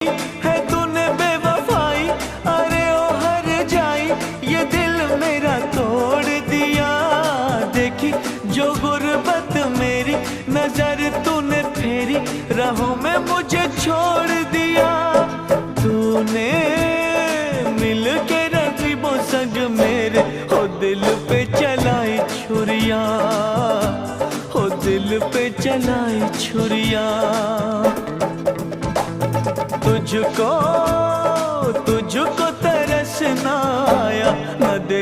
है तूने बेवफाई, अरे ओ हर जाई, ये दिल मेरा तोड़ दिया। देखी जो गुर्बत मेरी, नजर तूने फेरी, राहों में मुझे छोड़ दिया। तूने मिल के रकीबों संग मेरे, हो दिल पे चलाई छुरिया, हो दिल पे चलाई छुरिया। तुझको